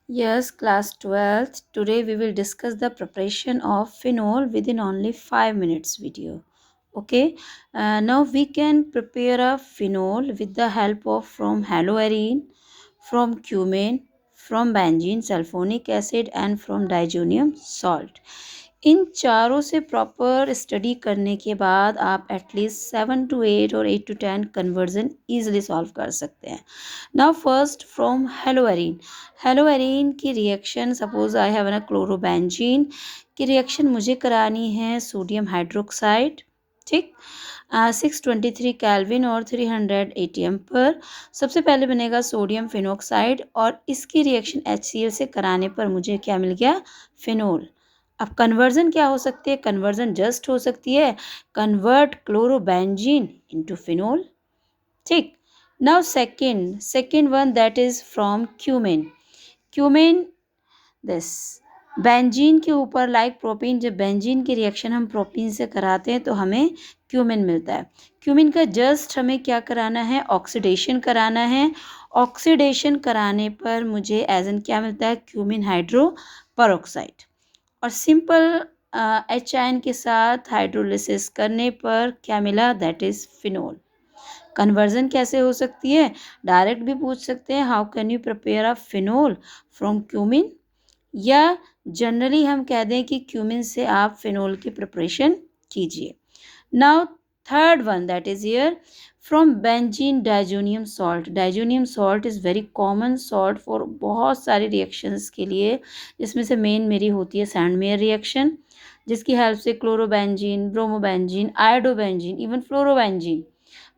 Yes, class 12th. Today we will discuss the preparation of phenol within only 5 minutes video. Okay, now we can prepare a phenol with the help of from haloarine, from cumin, from benzene sulfonic acid and from diazonium salt. इन चारों से proper study करने के बाद आप at least 7 to 8 और 8 to 10 conversion easily solve कर सकते हैं. Now first from haloarene. Haloarene की reaction, suppose I have a chlorobenzene की रिएक्शन मुझे करानी है सोडियम हाइड्रोक्साइड. ठीक, 623 केल्विन और 300 एटीएम पर. सबसे पहले बनेगा सोडियम फिनोक्साइड और इसकी रिएक्शन HCl से कराने पर मुझे क्या मिल गया? फिनोल. अब कन्वर्जन क्या हो सकती है? कन्वर्जन जस्ट हो सकती है कन्वर्ट क्लोरोबेंजीन इनटू फिनोल. ठीक. Now second one that is from cumin. Cumin this benzene के ऊपर लाइक प्रोपीन, जब बेंजीन की रिएक्शन हम प्रोपीन से कराते हैं तो हमें क्यूमिन मिलता है. क्यूमिन का जस्ट हमें क्या कराना है? ऑक्सीडेशन कराना है. ऑक्सीडेशन कराने पर मुझे एज एन क्या मिलता है? Cumin hydro peroxide. और सिंपल HIN के साथ हाइड्रोलिसिस करने पर क्या मिला? That is phenol. कन्वर्जन कैसे हो सकती है? डायरेक्ट भी पूछ सकते हैं, how can you prepare a phenol from cumin, या जनरली हम कह दें कि क्यूमिन से आप फिनोल की प्रिपरेशन कीजिए. Now third one that is here from benzene diazonium salt. Diazonium salt is very common salt for बहुत सारी रिएक्शंस के लिए, जिसमें से मेन मेरी होती है सैंडमेयर रिएक्शन, जिसकी हेल्प से chlorobenzene, bromobenzene, iodobenzene, even fluorobenzene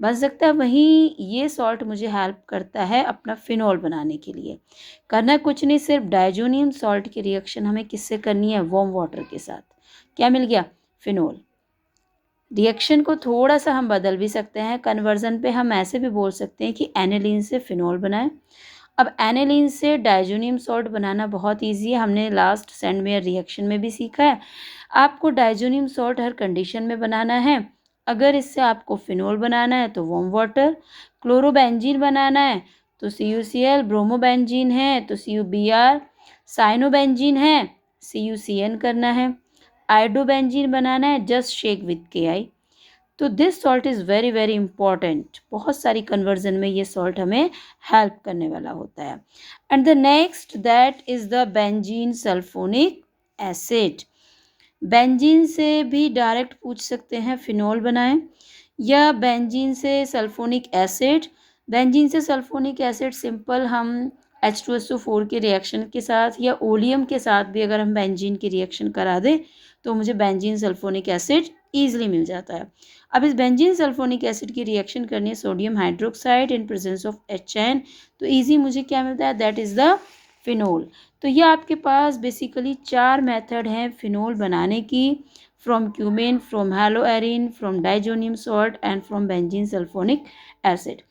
बन सकता है. वहीं ये सॉल्ट मुझे हेल्प करता है अपना फिनोल बनाने के लिए. करना कुछ नहीं, सिर्फ डाइजोनियम सॉल्ट की रिएक्शन हमें किससे करनी है? वार्म वाटर के साथ. क्या मिल गया? फिनोल. रिएक्शन को थोड़ा सा हम बदल भी सकते हैं. कन्वर्जन पे हम ऐसे भी बोल सकते हैं कि एनिलीन से फिनोल बनाएं. अब एनिलीन से डाइजोनियम सॉल्ट बनाना बहुत ईजी है, हमने लास्ट सैंडमेयर रिएक्शन में भी सीखा है. आपको डाइजोनियम सॉल्ट हर कंडीशन में बनाना है. अगर इससे आपको फिनोल बनाना है तो वार्म वाटर, क्लोरोबेंजीन बनाना है तो CuCl, ब्रोमोबेंजीन है तो CuBr, साइनोबेंजीन है CuCN करना है, आयोडोबेंजीन बनाना है जस्ट शेक विथ KI. तो this salt is very very important. बहुत सारी कन्वर्जन में ये सॉल्ट हमें हेल्प करने वाला होता है. And the next that is the benzene sulphonic acid. Benzene से भी डायरेक्ट पूछ सकते हैं फिनोल बनाएं, या बेंजीन से सल्फोनिक एसिड. बेंजीन से सल्फोनिक एसिड सिंपल हम H2SO4 के रिएक्शन के साथ या ओलियम के साथ भी अगर हम बेंजीन की रिएक्शन करा दें तो मुझे बेंजीन सल्फोनिक एसिड ईजिली मिल जाता है. अब इस बेंजीन सल्फोनिक एसिड की रिएक्शन करनी है sodium hydroxide in presence of HN, तो ईजी मुझे क्या मिलता है? That is the phenol. तो ये आपके पास बेसिकली 4 मेथड हैं फिनोल बनाने की, from cumene, from haloarene, from diazonium salt and from benzene sulphonic acid.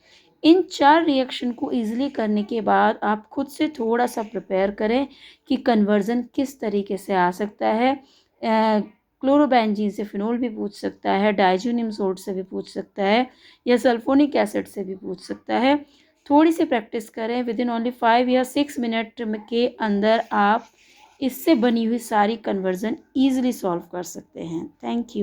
इन 4 रिएक्शन को ईजिली करने के बाद आप खुद से थोड़ा सा प्रिपेयर करें कि कन्वर्जन किस तरीके से आ सकता है. क्लोरोबेंजीन से फिनोल भी पूछ सकता है, डाइजोनियम सॉल्ट से भी पूछ सकता है, या सल्फोनिक एसिड से भी पूछ सकता है. थोड़ी सी प्रैक्टिस करें, विद इन ओनली 5 या 6 मिनट के अंदर आप इससे बनी हुई सारी कन्वर्जन ईजिली सॉल्व कर सकते हैं. Thank you.